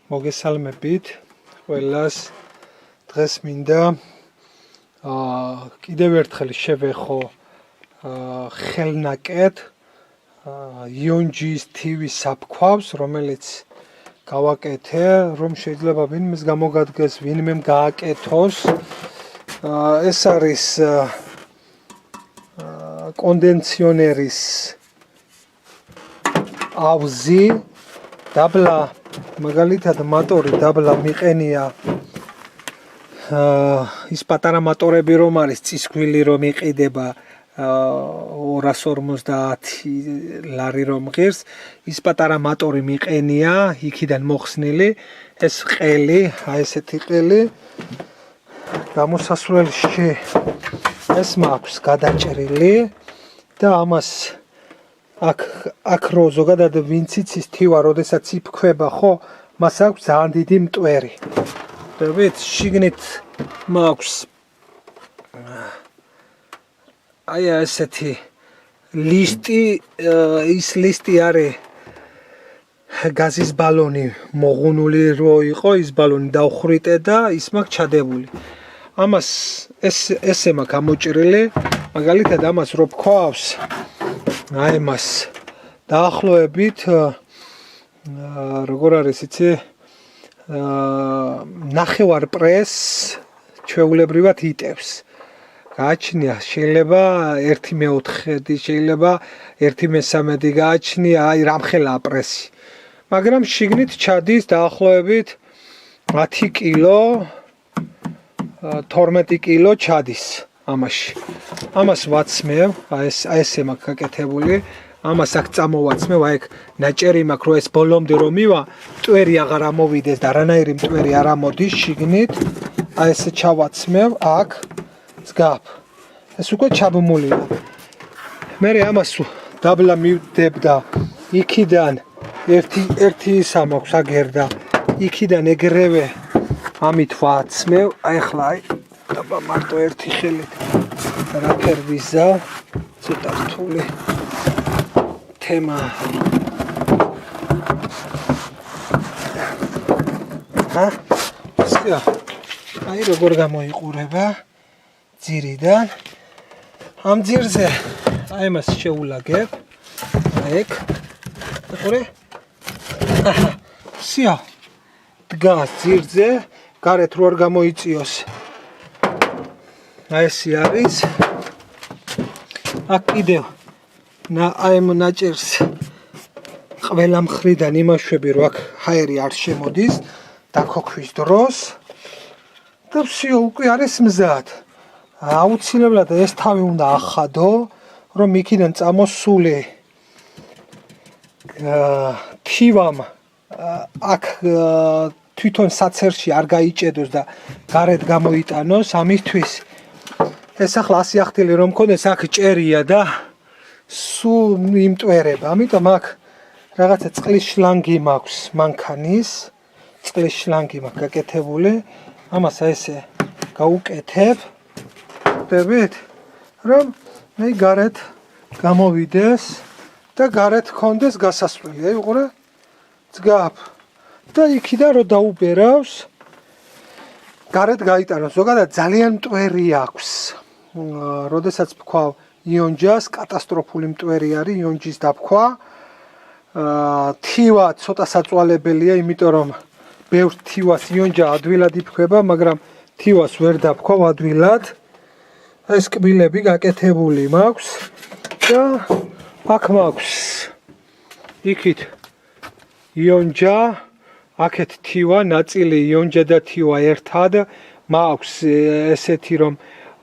მოგესალმებით ყველას. დღეს მინდა კიდევ ერთხელ შევეხო ხელნაკეთ იონჯის თივის საფქვავს, რომელიც გავაკეთე, რომ შეიძლება ვინმეს გამოგადგეს, ვინმემ გააკეთოს. ეს არის კონდენსიონერის ავზი, დაბლა მაგალითად მოტორი დაბლა მიყენია ის პატარა მოტორები რომ არის წისქვილი რომ იყიდება 250 ლარი რომ ღირს ის პატარა მოტორი მიყენია იქიდან მოხსნილი ეს ყელი აი ესეთი ყელი გამოსასვლელში ეს მაქვს გადაჭრილი და ამას აქ რო ზოგადად ვინც იცის თივა, როდესაც იფქვება, ხო, მას აქვს ძალიან დიდი მტვერი. დებით, შიგნით მაქვს აი ესეთი ლისტი, ის ლისტი არის გაზის ბალონი მოღუნული რო იყო, ის ბალონი დავხრიტე და ის მაქვს ჩადებული. ამას ესე მაქვს გამოჭრილი, მაგალითად ამას რო ვქვავს აი მას დაახლოებით როგორ არის იცი ნახევარ პრეს ჩვეულებრივად იტევს. გააჩნია შეიძლება 1/4, შეიძლება 1/3 გააჩნია აი რამხელა პრესი. მაგრამ შიგნით ჩადის დაახლოებით 10 კილო 12 კილო ჩადის. ამაში ამას ვაცმევ აი ესე მაქვს გაკეთებული ამას აქ წამოვაცმევ აი აქ ნაჭერი მაქვს რომ ეს ბოლომდე რომ მივა მტვერი აღარ ამოვიდეს და რანაირი მტვერი არ ამოდის შიგნით აი ესე ჩავაცმევ აქ ზგაფ ეს უკვე ჩაბმულია მე ამას დაბლა მივდებ და იქიდან ერთი ისა მაქვს აგერდა იქიდან ეგრევე ამით ვაცმევ აი ხლა აი დაბა მარტო ერთი ხელით რაფერ ვიზა ცოტა რთული თემა აი როგორ გამოიყურება ძირიდან ამ ძირზე აი მას შეულაგებ აი ეგ ხურე სია დგას ძირზე გარეთ რო არ გამოიწიოს აი ეს არის აქ კიდევ აი ნაჭერს ყველა მხრიდან იმაშვები რომ აქ ჰაერი არ შემოდის დაქოქვის დროს და всё უკვე არის მზად აუცილებლად ეს თავი უნდა ახადო რომ იქიდან წამოსული თივამ აქ თვითონ საცერში არ გაიჭედოს და გარეთ გამოიტანოს ამისთვის ეს ახლა 100 ახტილი რომ მქონდეს აქ ჭერია და სულ იმტვერება ამიტომ აქ რაღაცა წყლის შლანგი მაქვს მანქანის წყლის შლანგი მაქვს გაკეთებული ამას ესე გაუკეთებ ხდებით რომ მე გარეთ გამოვიდეს და გარეთ კონდეს გასასვლელი აი უყურე ზგაფ და იქიდან რო დაუბერავს გარეთ გაიტანოს ზოგადად ძალიან მტვერი აქვს როდესაც ვქვავ იონჯას კატასტროფული მტვერი არის იონჯის დაფქვა თივა ცოტა საწვალებელია იმიტომ რომ ბევრ თივას იონჯა ადვილად იფქვება მაგრამ თივას ვერ დაფქვავ ადვილად ეს კბილები გაკეთებული მაქვს და აქ მაქვს იქით იონჯა აქეთ თივა ნაწილი იონჯა და თივა ერთად მაქვს ესეთი რომ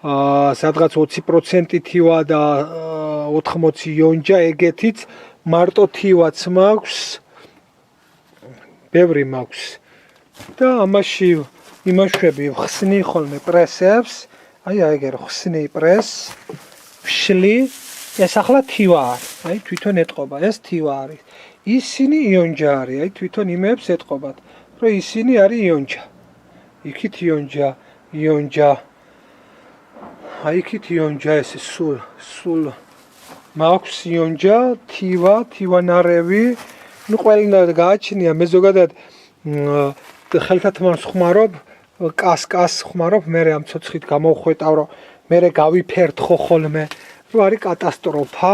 სადღაც 20% თივა და 80 იონჯა ეგეთიც მარტო თივაც მაქვს ბევრი მაქვს და ამაში იმაშვები ხსნი ხოლმე პრესებს აი ეგერ ხსნი პრეს ვშლი ეს ახლა თივა არის აი თვითონ ეტყობა ეს თივა არის ისინი იონჯა არის აი თვითონ იმებს ეტყობათ რომ ისინი არის იონჯა იქით იონჯა აი იქით იონჯა ეს სულ მაქვს იონჯა თივანარევი ნუ ყველგან გააჩნია მე ზოგადად ხელთათმანს ხმარობ, კას ხმარობ, მე ამ ცოცხლით გამოვხვეტავ, რომ მე გავიფერთხო ხოლმე, რომ არის კატასტროფა.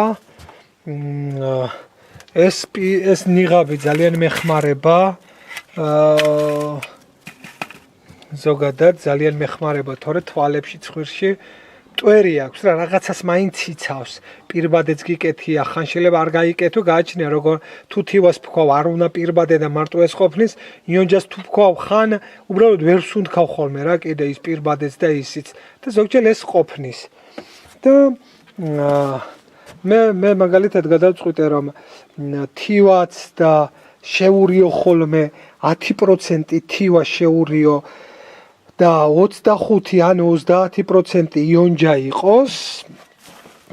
ეს ნიღაბი ძალიან მეხმარება. ზოგადად ძალიან მეხმარება, თორე თვალებში ცხვირში მტვერი აქვს რა, რაღაცას მაინც იცავს. პირბადეც გიკეთია, ხან შეიძლება არ გაიკეთო, გააჩნია როგორ თუ თივას ფქვავ, არ უნდა პირბადე და მარტო ეს ყოფნის, იონჯას თუ ფქვავ, ხან უბრალოდ ვერ სუნთქავ ხოლმე რა, კიდე ის პირბადეც და ისიც და ზოგჯერ ეს ყოფნის. და მე მაგალითად გადავწყვიტე რომ თივაც და შეურიო ხოლმე 10% თივა შეურიო და 25 ან 30% იონჯა იყოს.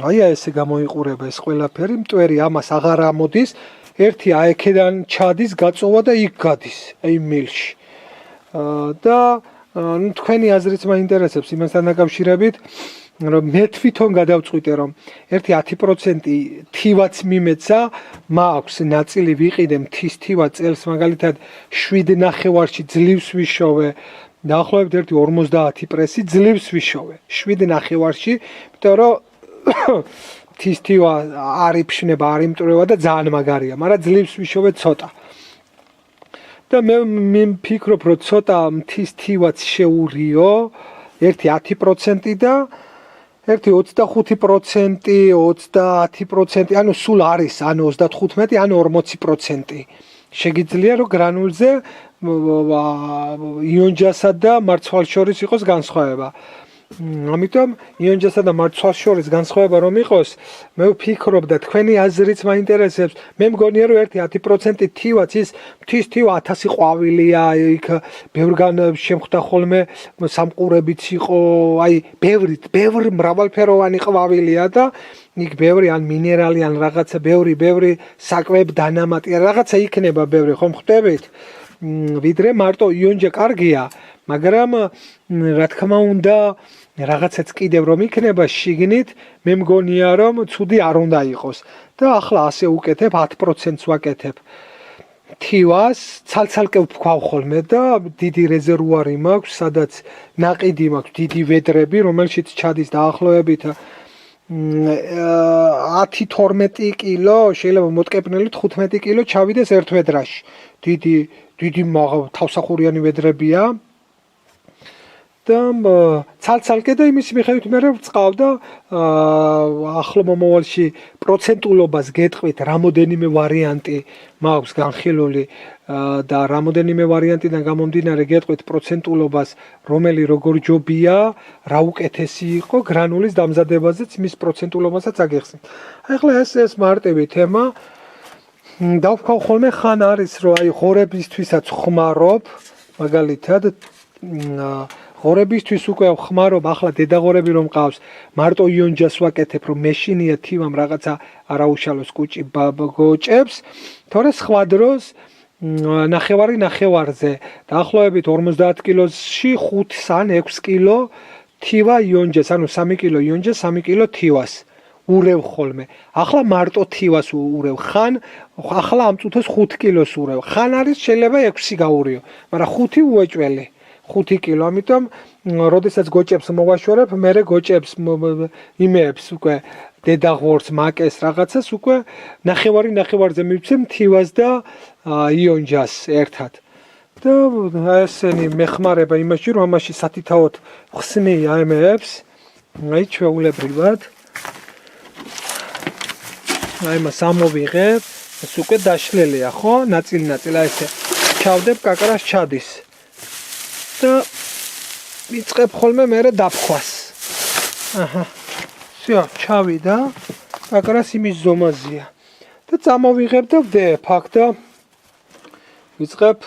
აი ესე გამოიყურება ეს ყველაფერი, მტვერი ამას აღარ ამოდის, ერთი აიქედან ჩადის გაწოვა და იქ გადის, აი მილში. და თქვენი აზრიც მაინტერესებს იმასთან დაკავშირებით, რომ მე თვითონ გადავწყვიტე რომ ერთი 10% თივაც მიმეცა, მაქვს ნაწილი ვიყიდე მთის თივა წელს მაგალითად 7.5-ში ძლივს ვიშოვე. დაახლოებით ერთი 50 პრესი ძლივს ვიშოვე 7.5-ში, იმიტომ რომ მთის თივა არ იფშნება, არ იმტვრევა და ძალიან მაგარია, მაგრამ ძლივს ვიშოვე ცოტა. და მე მიფიქრობ, რომ ცოტა მთის თივაც შეურიო, ერთი 10% და ერთი 25%, 30%, ანუ სულ არის, ანუ 35, ანუ 40%. შეგიძლია რომ გრანულზე იონჯასა და მარცვალს შორის იყოს განსხვავება. ამიტომ იონჯასა და მარცვალს შორის განსხვავება რომ იყოს, მე ვფიქრობ და თქვენი აზრიც მაინტერესებს. მე მგონია რომ ერთი 10% თივაც ის მთის თივა 1000 ყვავილია, იქ ბევრგან შემხვდა ხოლმე სამყურებიც იყო, აი ბევრი მრავალფეროვანი ყვავილია და იქ ბევრი ან მინერალი ან რაღაცა ბევრი საკვებ დანამატი რაღაცა იქნება ბევრი, ხომ ხვდებით? ვიდრე მარტო იონჯა კარგია, მაგრამ რა თქმა უნდა რაღაცაც კიდევ რომ იქნება შიგნით, მე მგონია რომ ცუდი არ უნდა იყოს და ახლა ასე უკეთებ 10%-ს ვაკეთებ. თივას ცალცალკე ვფქვავ ხოლმე და დიდი რეზერვუარი მაქვს, სადაც ნაყიდი მაქვს, დიდი ვედრები, რომელშიც ჩადის დაახლოებით 10-12 კილო, შეიძლება მოტკეპნელი 15 კილო ჩავიდეს ერთ ვედრაში. დიდი თავსახურიანი ვედრებია. და ცალცალკე და იმის მიხედვით მე ვწყავ და ახლო მომავალში პროცენტულობას გეტყვით, რამოდენიმე ვარიანტი მაქვს განხილული და რამოდენიმე ვარიანტიდან გამომდინარე გეტყვით პროცენტულობას, რომელი როგორ ჯობია, რა უკეთესი იყო გრანულის დამზადებაზეც მის პროცენტულობასაც აგეხსნით. ახლა ეს მარტივი თემა. დავხავ ხოლმე ხან არის რომ აი ღორებისთვისაც ხმარობ, მაგალითად ღორებისთვის უკვე ხმარობ, ახლა დედაღორები რომ ყავს, მარტო იონჯას ვაკეთებ, რომ მეშინია თივამ რაღაცა არაუშალოს კუჭი გოჭებს, თორე სხვა დროს ნახევარზე, დაახლოებით 50 კილოში 5 ან 6 კილო თივა იონჯას, ანუ 3 კილო იონჯას, 3 კილო თივას ურევ ხოლმე. ახლა მარტო თივას ურევ, ხან ახლა ამ წუთას 5 კილოს ურევ. ხან არის შეიძლება 6 გაურიო, მაგრამ 5 უეჭველი. 5 კილო, ამიტომ როდესაც გოჭებს მოვაშორებ, მე გოჭებს იმეებს უკვე დედაღორს, მაკეს რაღაცას უკვე ნახევარზე მივცემ თივას და იონჯას ერთად. და ესენი მეხმარება იმაში, რომ ამაში სათითაოდ ხსნია ემეებს, აი ჩვეულებრივად. აი მას ამოვიღებ, ეს უკვე დაშლილია, ხო? ნაწილი, აი ესე ჩავდებ, კაკრას ჩადის. და ვიწყებ ხოლმე მე დაფქვას. აჰა. всё, ჩავიდა. კაკრას იმის ზომაზეა. და წამოვიღებ და ვდებ აქ და ვიწყებ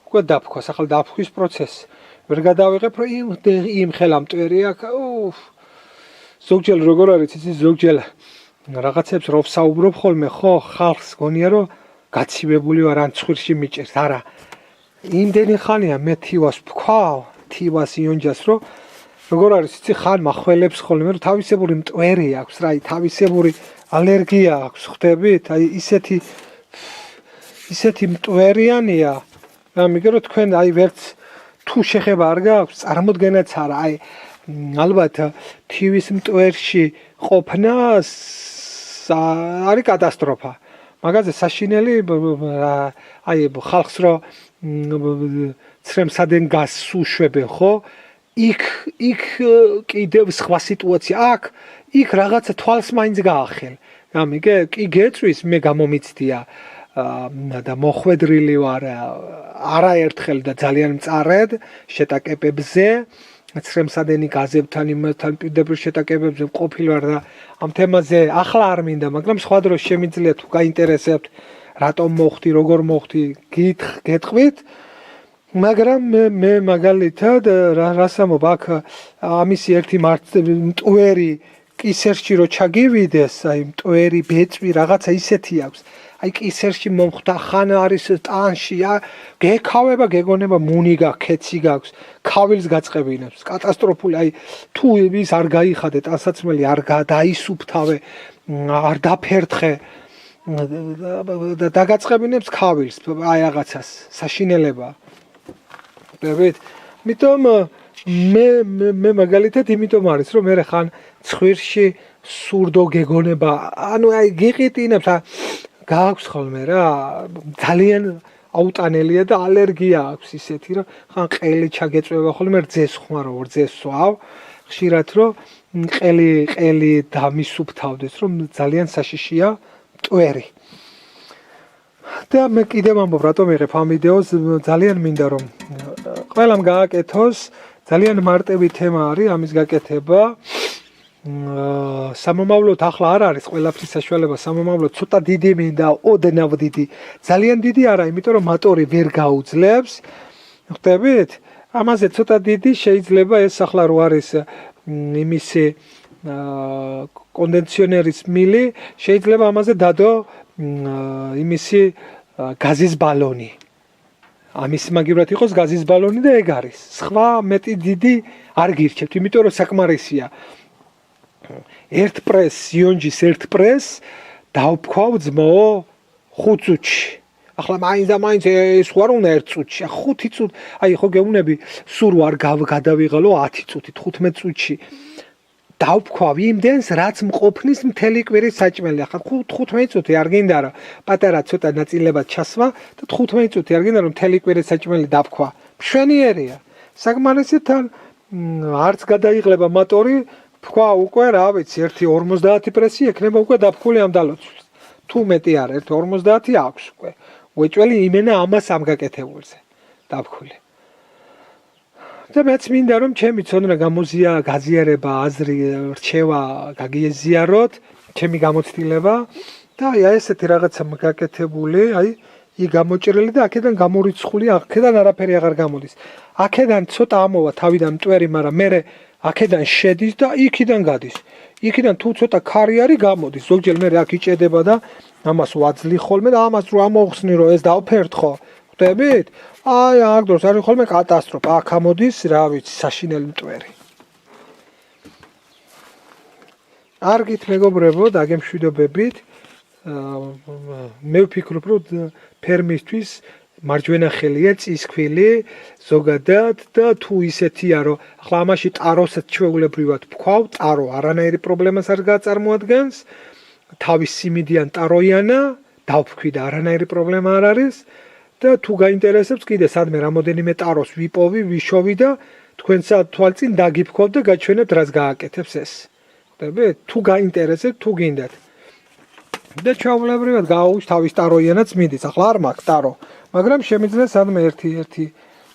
უკვე დაფქვას. ახლა დაფქვის პროცესი. ვერ გადავიღებ, რომ იმ ხელა მტვერი აქ. ზოგჯერ როგორ არის იცი, ზოგჯერ რაღაცებს რო ვსაუბრობ ხოლმე, ხო, ხალხს გონია რომ გაცივებული ვარ ან ცხვირში მიჭერს, არა. იმდენი ხანია მე თივას ვქავ, თივას იონჯას, რომ როგორ არის იცი, ხან მახველებს ხოლმე, რომ თავისებური მტვერი აქვს რა, თავისებური ალერგია აქვს, ხვდებით? აი ისეთი მტვერიანია, ამიტომ რომ თქვენ აი ვერც თუ შეხება არ გააქვს, წარმოდგენაც არა, აი ალბათ TV-ის მტვერში ყოფნა არის კატასტროფა. მაგაზე საშინელი აი ხალხს რო ცრემსადენ გასს უშვებენ, ხო? იქ კიდევ სხვა სიტუაცია აქვს, იქ რაღაცა თვალს მაინც გაახელ. გამიგე, კი გეწვის, მე გამომიცდია და მოხვედრილი ვარ არაერთხელ და ძალიან მწარედ შეტაკებებზე, ცრემსადენი გაზებთან იმასთან პირდაპირ შეტაკებებზე ყოფილი ვარ და ამ თემაზე ახლა არ მინდა, მაგრამ სხვა დროს შემიძლია თუ გაინტერესებთ, რატომ მოხდი, როგორ მოხდი, გეტყვით. მაგრამ მე მაგალითად რას ამობ აქ ამისი ერთი მტვერი კისერში რო ჩაგივიდეს, აი მტვერი, ბეწვი, რაღაცა ისეთი აქვს. აი კისერში მომხდა ხან არის ტანში, გეკავება, გეგონება მუნი გაქვს, ქეცი გაქვს, ქავილს გაწყებინებს. კატასტროფული, აი თუ ის არ გაიხადე, ტანსაცმელი არ დაისუფთავე, არ დაფერთხე და დაგაწყებინებს ქავილს, აი რაღაცას, საშინელებაა. ხვდებით? ამიტომ მე მაგალითად იმიტომ არის, რომ მე ხან ცხვირში სურდო გეგონება, ანუ აი გიყიტინებს, გააქვს ხოლმე რა, ძალიან აუტანელია და ალერგია აქვს ისეთი, რომ ხან ყელი ჩაგეწვევა ხოლმე რძეს ხმარო, რძეს სვავ, ხშირად რომ ყელი დამისუფთავდეს, რომ ძალიან საშიშია მტვერი. და მე კიდევ ამბობ, რატომ იღებ ამ ვიდეოს, ძალიან მინდა რომ ყველამ გააკეთოს, ძალიან მარტივი თემა არის ამის გაკეთება. სამომავლოდ ახლა არ არის ყველაფრის საშუალება, სამომავლოდ ცოტა დიდი მინდა, ოდნავ დიდი. ძალიან დიდი არა, იმიტომ რომ მოტორი ვერ გაუძლებს. ხვდებით? ამაზე ცოტა დიდი შეიძლება ეს ახლა რო არის იმისი კონდენსიონერის მილი, შეიძლება ამაზე დადო იმისი გაზის ბალონი. ამის მაგივრად იყოს გაზის ბალონი და ეგ არის. სხვა მეტი დიდი არ გირჩევთ, იმიტომ რომ საკმარისია. ერთ პრეს, იონჯის ერთ პრეს დავფქვავ ძმაო 5 წუთში. ახლა მაინც და მაინც ეს ხوار უნდა 1 წუთში. 5 წუთი, აი ხო გეუბნები, სულ არ გადავიღალო 10 წუთით, 15 წუთში. დავფქვავ იმდენს, რაც მყოფნის მთელი კვირის საჭმელი. ახლა 15 წუთი არ გინდა რა, პატარა ცოტა ნაწილებად ჩასვა და 15 წუთი არ გინდა რომ მთელი კვირის საჭმელი დავქვა. მშვენიერია. საკმარისად თან არც გადაიღლება მოტორი, თქვა უკვე რა ვიცი, 1.50 პრესი ექნება უკვე დაფქული ამ დალოცვის. თუ მეტი არა, 1.50 აქვს უკვე. უეჭველი იმენა ამას ამ გაკეთებულზე დაფქული. და მეც მინდა რომ ჩემი ცოდნა გაზიარება, აზრი, რჩევა გაგიეზიაროთ, ჩემი გამოცდილება და აი ესეთი რაღაცა გაკეთებული, აი ი გამოჭრილი და აქედან გამორიცხული, აქედან არაფერი აღარ გამოდის. აქედან ცოტა ამოვა თავიდან მტვერი, მაგრამ მე აქედან შედის და იქიდან გადის. იქიდან თუ ცოტა ქარი არის გამოდის. ზოგჯერ მე აქ იჭედება და ამას ვაძლი ხოლმე და ამას რო ამოვხსნი რომ ეს დავფერთხო. ხვდებით? აი აქ დროს არის ხოლმე კატასტროფა. აქ ამოდის, რა ვიცი, საშინელი მტვერი. არგით მეგობრებო, დაგემშვიდობებით. მე ვფიქრობ, რომ ფერმისთვის მარჯვენა ხელია წისქვილი ზოგადად და თუ ისეთია რომ ახლა ამაში ტაროსაც ჩვეულებრივად ვქავ, ტარო არანაირი პრობლემას არ გაწარმოადგენს, თავის სიმიდიან ტაროიანა, დავფქვი და არანაირი პრობლემა არ არის და თუ გაინტერესებს კიდე სადმე რამოდენიმე ტაროს ვიპოვი, ვიშოვი და თქვენსა თვალწინ დაგიფქვავ და გაჩვენებთ რას გააკეთებს ეს. ხვდებით? თუ გაინტერესებთ, თუ გინდათ. და ჩვეულებრივად გააუჩ თავის ტაროიანაც მიდის. ახლა არ მაქვს ტარო. მაგრამ შემიძლია სადმე ერთი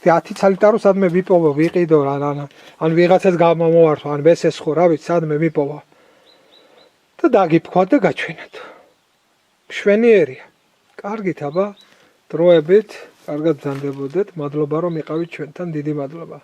10 ცალი ტარო სადმე ვიპოვო, ვიყიდო რა, ან ვიღაცას გამომოვართო, ან ვესესხო, რა ვიცი, სადმე ვიპოვო. და დაგიფქვა და გაჩვენეთ. მშვენიერია. კარგით, აბა, დროებით, კარგად ბრძანდებოდეთ. მადლობა რომ იყავით ჩვენთან, დიდი მადლობა.